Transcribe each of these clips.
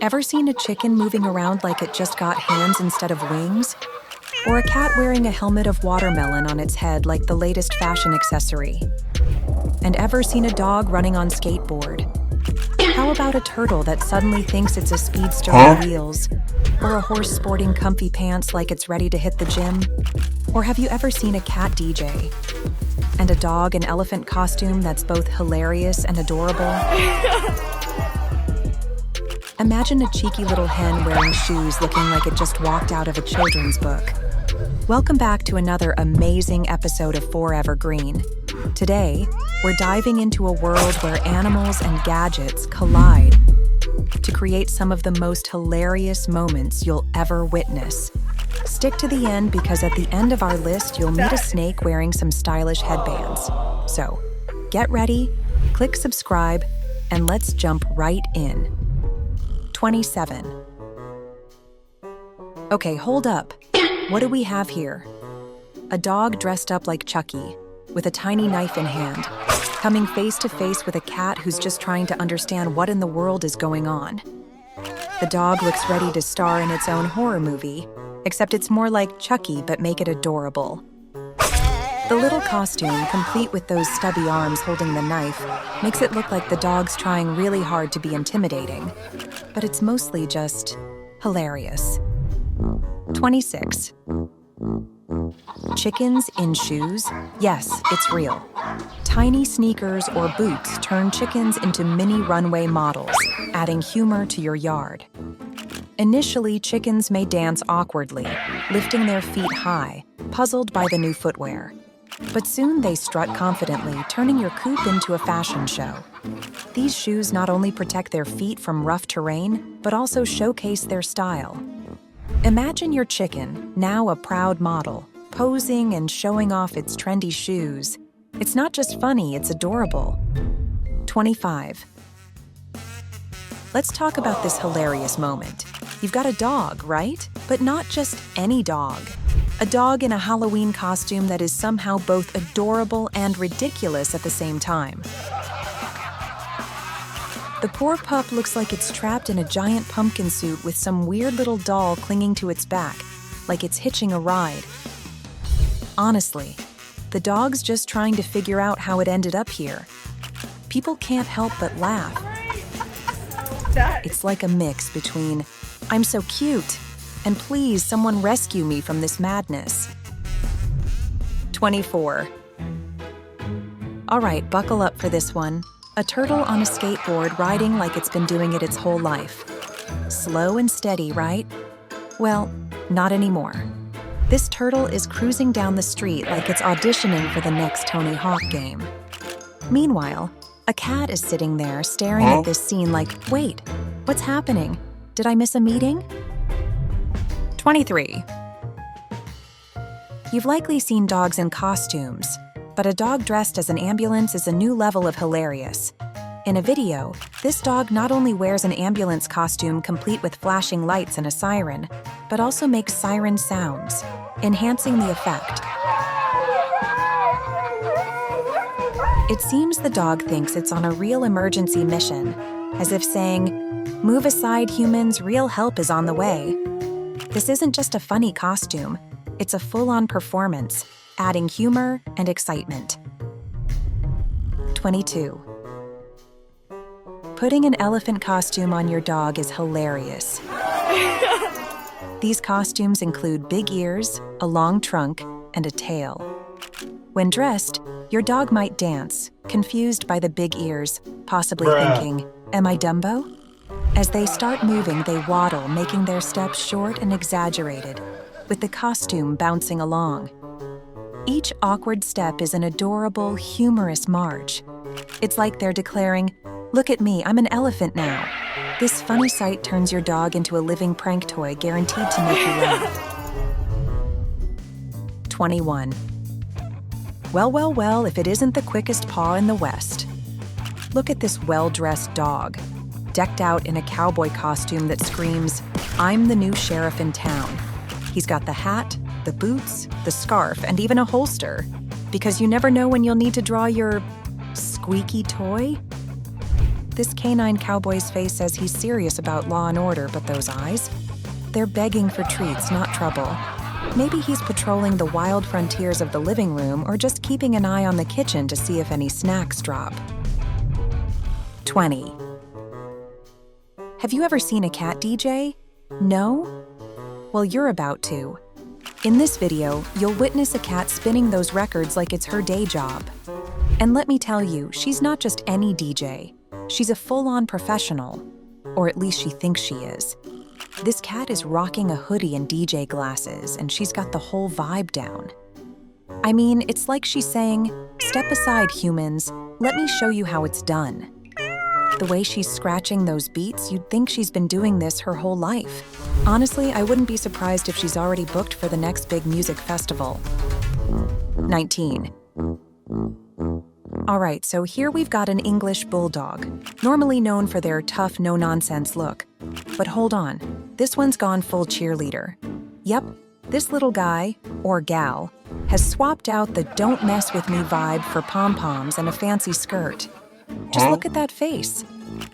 Ever seen a chicken moving around like it just got hands instead of wings? Or a cat wearing a helmet of watermelon on its head like the latest fashion accessory? And ever seen a dog running on skateboard? How about a turtle that suddenly thinks it's a speedster on wheels? Or a horse sporting comfy pants like it's ready to hit the gym? Or have you ever seen a cat DJ? And a dog in elephant costume that's both hilarious and adorable? Imagine a cheeky little hen wearing shoes looking like it just walked out of a children's book. Welcome back to another amazing episode of Forever Green. Today, we're diving into a world where animals and gadgets collide to create some of the most hilarious moments you'll ever witness. Stick to the end because at the end of our list, you'll meet a snake wearing some stylish headbands. So, get ready, click subscribe, and let's jump right in. 27. Okay, hold up. What do we have here? A dog dressed up like Chucky, with a tiny knife in hand, coming face to face with a cat who's just trying to understand what in the world is going on. The dog looks ready to star in its own horror movie, except it's more like Chucky but make it adorable. The little costume, complete with those stubby arms holding the knife, makes it look like the dog's trying really hard to be intimidating, but it's mostly just hilarious. 26. Chickens in shoes? Yes, it's real. Tiny sneakers or boots turn chickens into mini runway models, adding humor to your yard. Initially, chickens may dance awkwardly, lifting their feet high, puzzled by the new footwear. But soon they strut confidently, turning your coop into a fashion show. These shoes not only protect their feet from rough terrain, but also showcase their style. Imagine your chicken, now a proud model, posing and showing off its trendy shoes. It's not just funny, it's adorable. 25. Let's talk about this hilarious moment. You've got a dog, right? But not just any dog. A dog in a Halloween costume that is somehow both adorable and ridiculous at the same time. The poor pup looks like it's trapped in a giant pumpkin suit with some weird little doll clinging to its back, like it's hitching a ride. Honestly, the dog's just trying to figure out how it ended up here. People can't help but laugh. It's like a mix between, "I'm so cute," and "please, someone rescue me from this madness." 24. All right, buckle up for this one. A turtle on a skateboard riding like it's been doing it its whole life. Slow and steady, right? Well, not anymore. This turtle is cruising down the street like it's auditioning for the next Tony Hawk game. Meanwhile, a cat is sitting there staring at this scene like, wait, what's happening? Did I miss a meeting? 23. You've likely seen dogs in costumes, but a dog dressed as an ambulance is a new level of hilarious. In a video, this dog not only wears an ambulance costume complete with flashing lights and a siren, but also makes siren sounds, enhancing the effect. It seems the dog thinks it's on a real emergency mission, as if saying, "Move aside, humans, real help is on the way." This isn't just a funny costume, it's a full-on performance, adding humor and excitement. 22. Putting an elephant costume on your dog is hilarious. These costumes include big ears, a long trunk, and a tail. When dressed, your dog might dance, confused by the big ears, possibly thinking, "Am I Dumbo?" As they start moving, they waddle, making their steps short and exaggerated, with the costume bouncing along. Each awkward step is an adorable, humorous march. It's like they're declaring, "Look at me, I'm an elephant now." This funny sight turns your dog into a living prank toy guaranteed to make you laugh. 21. Well, if it isn't the quickest paw in the West. Look at this well-dressed dog, decked out in a cowboy costume that screams, "I'm the new sheriff in town." He's got the hat, the boots, the scarf, and even a holster, because you never know when you'll need to draw your squeaky toy. This canine cowboy's face says he's serious about law and order, but those eyes? They're begging for treats, not trouble. Maybe he's patrolling the wild frontiers of the living room or just keeping an eye on the kitchen to see if any snacks drop. 20. Have you ever seen a cat DJ? No? Well, you're about to. In this video, you'll witness a cat spinning those records like it's her day job. And let me tell you, she's not just any DJ. She's a full-on professional. Or at least she thinks she is. This cat is rocking a hoodie and DJ glasses, and she's got the whole vibe down. I mean, it's like she's saying, "Step aside, humans. Let me show you how it's done." The way she's scratching those beats, you'd think she's been doing this her whole life. Honestly, I wouldn't be surprised if she's already booked for the next big music festival. 19. All right, so here we've got an English bulldog, normally known for their tough, no-nonsense look. But hold on, this one's gone full cheerleader. Yep, this little guy, or gal, has swapped out the "don't mess with me" vibe for pom-poms and a fancy skirt. Just look at that face.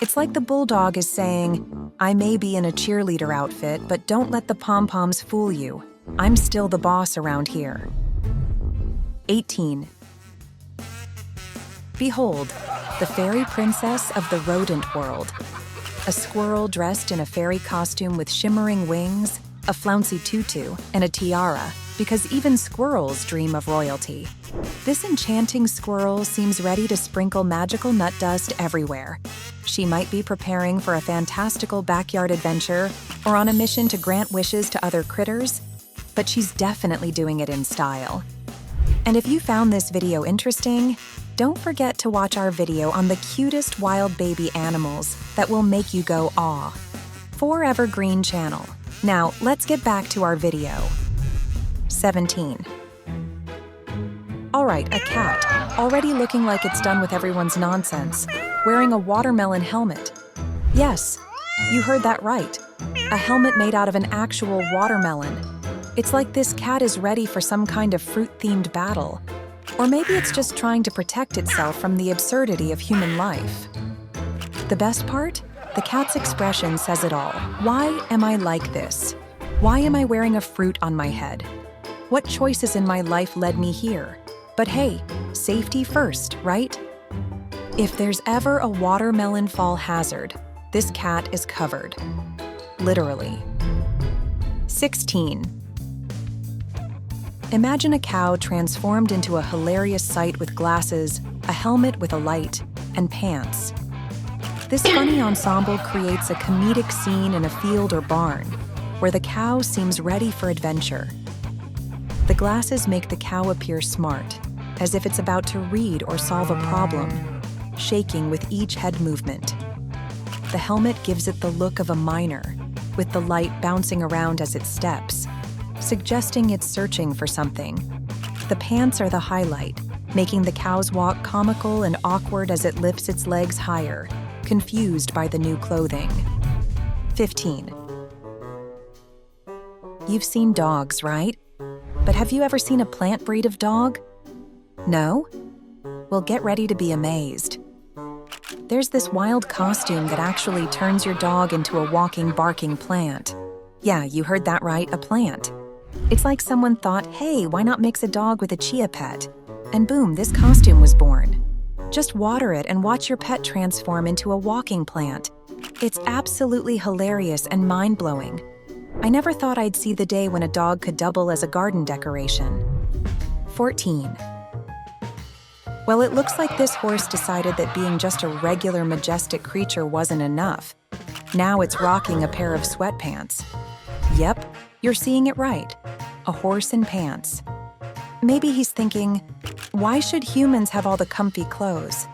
It's like the bulldog is saying, "I may be in a cheerleader outfit, but don't let the pom-poms fool you. I'm still the boss around here." 18. Behold, the fairy princess of the rodent world. A squirrel dressed in a fairy costume with shimmering wings, a flouncy tutu, and a tiara, because even squirrels dream of royalty. This enchanting squirrel seems ready to sprinkle magical nut dust everywhere. She might be preparing for a fantastical backyard adventure or on a mission to grant wishes to other critters, but she's definitely doing it in style. And if you found this video interesting, don't forget to watch our video on the cutest wild baby animals that will make you go aw. For Evergreen Channel. Now, let's get back to our video. 17. All right, a cat, already looking like it's done with everyone's nonsense, wearing a watermelon helmet. Yes, you heard that right. A helmet made out of an actual watermelon. It's like this cat is ready for some kind of fruit-themed battle. Or maybe it's just trying to protect itself from the absurdity of human life. The best part? The cat's expression says it all. Why am I like this? Why am I wearing a fruit on my head? What choices in my life led me here? But hey, safety first, right? If there's ever a watermelon fall hazard, this cat is covered. Literally. 16. Imagine a cow transformed into a hilarious sight with glasses, a helmet with a light, and pants. This funny ensemble creates a comedic scene in a field or barn, where the cow seems ready for adventure. The glasses make the cow appear smart, as if it's about to read or solve a problem, shaking with each head movement. The helmet gives it the look of a miner, with the light bouncing around as it steps, suggesting it's searching for something. The pants are the highlight, making the cow's walk comical and awkward as it lifts its legs higher, confused by the new clothing. 15. You've seen dogs, right? But have you ever seen a plant breed of dog? No? Well, get ready to be amazed. There's this wild costume that actually turns your dog into a walking, barking plant. Yeah, you heard that right, a plant. It's like someone thought, hey, why not mix a dog with a chia pet? And boom, this costume was born. Just water it and watch your pet transform into a walking plant. It's absolutely hilarious and mind-blowing. I never thought I'd see the day when a dog could double as a garden decoration. 14. Well, it looks like this horse decided that being just a regular majestic creature wasn't enough. Now it's rocking a pair of sweatpants. Yep, you're seeing it right. A horse in pants. Maybe he's thinking, why should humans have all the comfy clothes?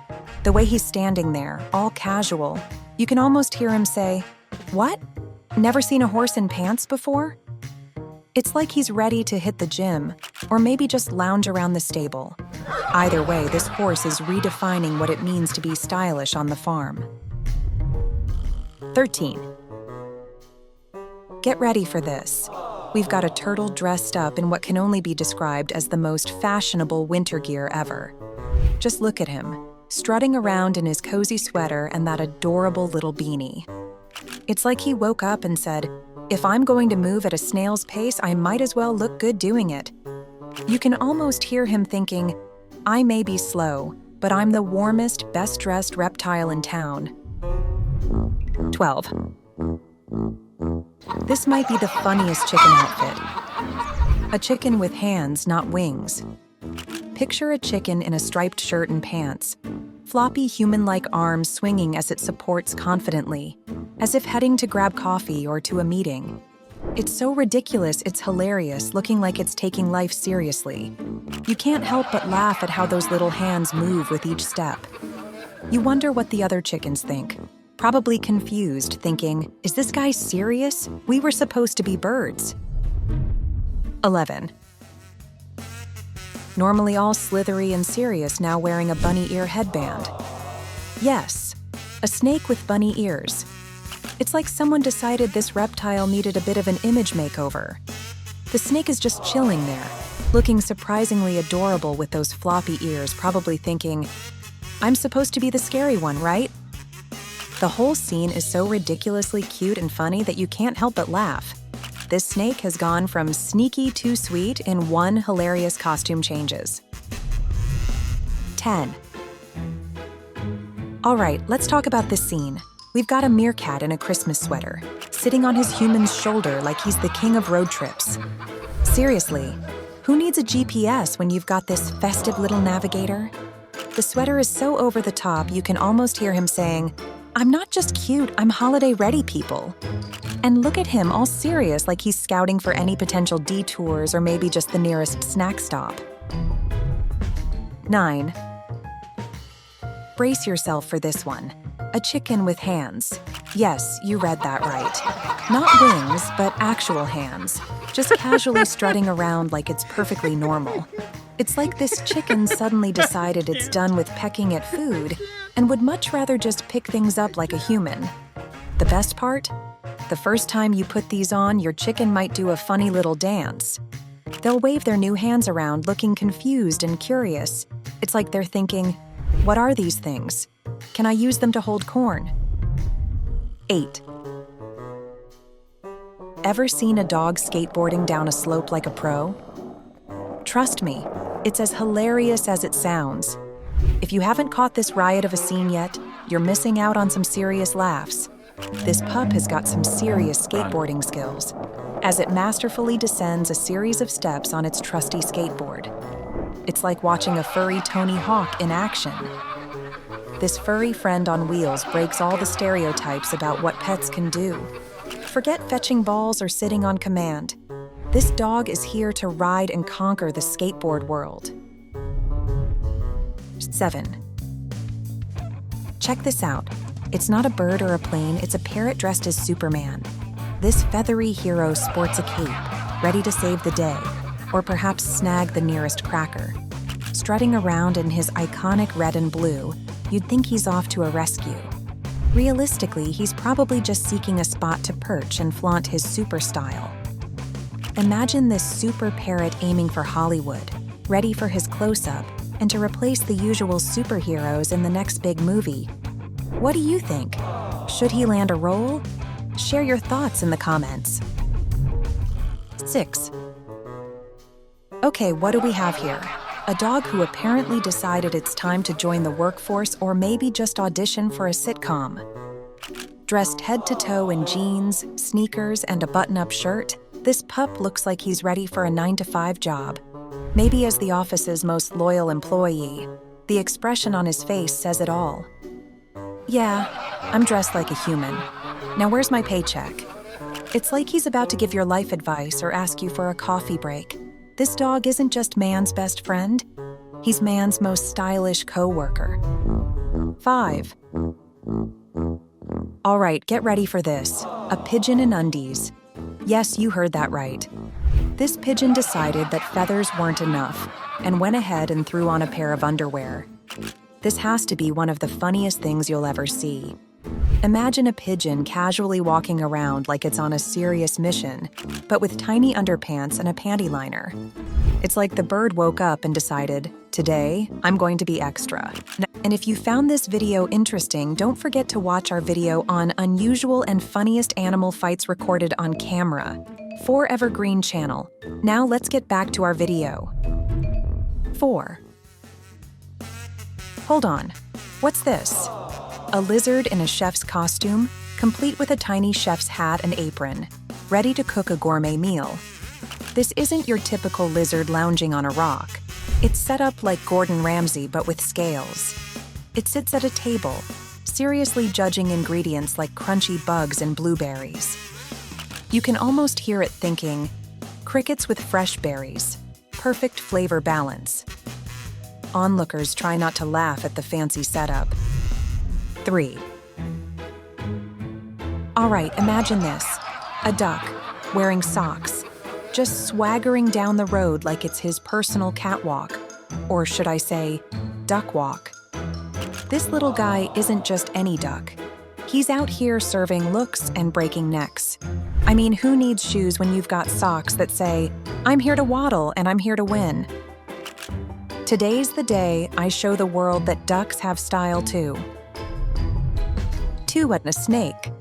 The way he's standing there, all casual, you can almost hear him say, "What? Never seen a horse in pants before?" It's like he's ready to hit the gym, or maybe just lounge around the stable. Either way, this horse is redefining what it means to be stylish on the farm. 13. Get ready for this. We've got a turtle dressed up in what can only be described as the most fashionable winter gear ever. Just look at him. strutting around in his cozy sweater and that adorable little beanie. It's like he woke up and said, "If I'm going to move at a snail's pace, I might as well look good doing it." You can almost hear him thinking, "I may be slow, but I'm the warmest, best-dressed reptile in town." 12. This might be the funniest chicken outfit. A chicken with hands, not wings. Picture a chicken in a striped shirt and pants, floppy human-like arms swinging as it supports confidently, as if heading to grab coffee or to a meeting. It's so ridiculous it's hilarious, looking like it's taking life seriously. You can't help but laugh at how those little hands move with each step. You wonder what the other chickens think. Probably confused, thinking, "Is this guy serious? We were supposed to be birds." 11. Normally all slithery and serious, now wearing a bunny ear headband. Yes, a snake with bunny ears. It's like someone decided this reptile needed a bit of an image makeover. The snake is just chilling there, looking surprisingly adorable with those floppy ears, probably thinking, "I'm supposed to be the scary one, right?" The whole scene is so ridiculously cute and funny that you can't help but laugh. This snake has gone from sneaky to sweet in one hilarious costume changes. 10. All right, let's talk about this scene. We've got a meerkat in a Christmas sweater, sitting on his human's shoulder like he's the king of road trips. Seriously, who needs a GPS when you've got this festive little navigator? The sweater is so over the top you can almost hear him saying, "I'm not just cute, I'm holiday ready, people." And look at him, all serious, like he's scouting for any potential detours or maybe just the nearest snack stop. 9. Brace yourself for this one. A chicken with hands. Yes, you read that right. Not wings, but actual hands. Just casually strutting around like it's perfectly normal. It's like this chicken suddenly decided it's done with pecking at food and would much rather just pick things up like a human. The best part? The first time you put these on, your chicken might do a funny little dance. They'll wave their new hands around, looking confused and curious. It's like they're thinking, "What are these things? Can I use them to hold corn?" 8. Ever seen a dog skateboarding down a slope like a pro? Trust me, it's as hilarious as it sounds. If you haven't caught this riot of a scene yet, you're missing out on some serious laughs. This pup has got some serious skateboarding skills, as it masterfully descends a series of steps on its trusty skateboard. It's like watching a furry Tony Hawk in action. This furry friend on wheels breaks all the stereotypes about what pets can do. Forget fetching balls or sitting on command. This dog is here to ride and conquer the skateboard world. 7. Check this out. It's not a bird or a plane, it's a parrot dressed as Superman. This feathery hero sports a cape, ready to save the day, or perhaps snag the nearest cracker. Strutting around in his iconic red and blue, you'd think he's off to a rescue. Realistically, he's probably just seeking a spot to perch and flaunt his super style. Imagine this super parrot aiming for Hollywood, ready for his close-up, and to replace the usual superheroes in the next big movie. What do you think? Should he land a role? Share your thoughts in the comments. 6. Okay, what do we have here? A dog who apparently decided it's time to join the workforce or maybe just audition for a sitcom. Dressed head to toe in jeans, sneakers, and a button-up shirt, this pup looks like he's ready for a 9-to-5 job. Maybe as the office's most loyal employee. The expression on his face says it all. "Yeah, I'm dressed like a human. Now where's my paycheck?" It's like he's about to give your life advice or ask you for a coffee break. This dog isn't just man's best friend. He's man's most stylish co-worker. 5. All right, get ready for this. A pigeon in undies. Yes, you heard that right. This pigeon decided that feathers weren't enough and went ahead and threw on a pair of underwear. This has to be one of the funniest things you'll ever see. Imagine a pigeon casually walking around like it's on a serious mission, but with tiny underpants and a panty liner. It's like the bird woke up and decided, "Today, I'm going to be extra." And if you found this video interesting, don't forget to watch our video on unusual and funniest animal fights recorded on camera. For Evergreen Channel. Now let's get back to our video. 4. Hold on. What's this? A lizard in a chef's costume, complete with a tiny chef's hat and apron, ready to cook a gourmet meal. This isn't your typical lizard lounging on a rock. It's set up like Gordon Ramsay but with scales. It sits at a table, seriously judging ingredients like crunchy bugs and blueberries. You can almost hear it thinking, crickets with fresh berries, perfect flavor balance. Onlookers try not to laugh at the fancy setup. 3. All right, imagine this. A duck, wearing socks, just swaggering down the road like it's his personal catwalk. Or should I say, duck walk. This little guy isn't just any duck. He's out here serving looks and breaking necks. I mean, who needs shoes when you've got socks that say, "I'm here to waddle and I'm here to win"? Today's the day I show the world that ducks have style too. 2. A snake.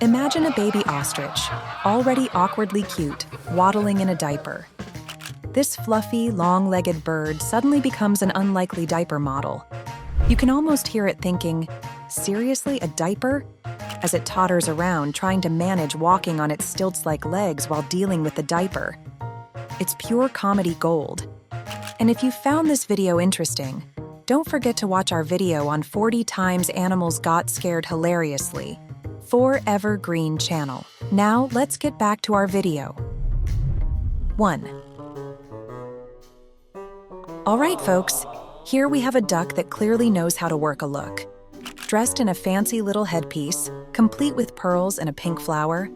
Imagine a baby ostrich, already awkwardly cute, waddling in a diaper. This fluffy, long-legged bird suddenly becomes an unlikely diaper model. You can almost hear it thinking, seriously, a diaper? As it totters around, trying to manage walking on its stilts-like legs while dealing with the diaper. It's pure comedy gold. And if you found this video interesting, don't forget to watch our video on 40 times animals got scared hilariously. For Evergreen Channel. Now let's get back to our video. 1. All right, folks. Here we have a duck that clearly knows how to work a look. Dressed in a fancy little headpiece, complete with pearls and a pink flower,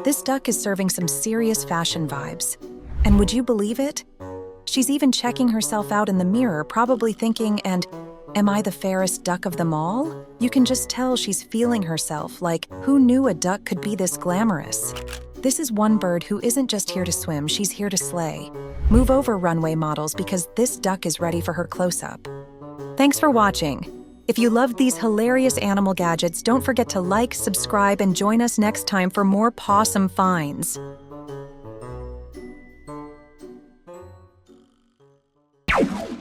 this duck is serving some serious fashion vibes. And would you believe it? She's even checking herself out in the mirror, probably thinking, and am I the fairest duck of them all? You can just tell she's feeling herself, like, who knew a duck could be this glamorous? This is one bird who isn't just here to swim, she's here to slay. Move over, runway models, because this duck is ready for her close-up. Thanks for watching. If you loved these hilarious animal gadgets, don't forget to like, subscribe, and join us next time for more possum finds.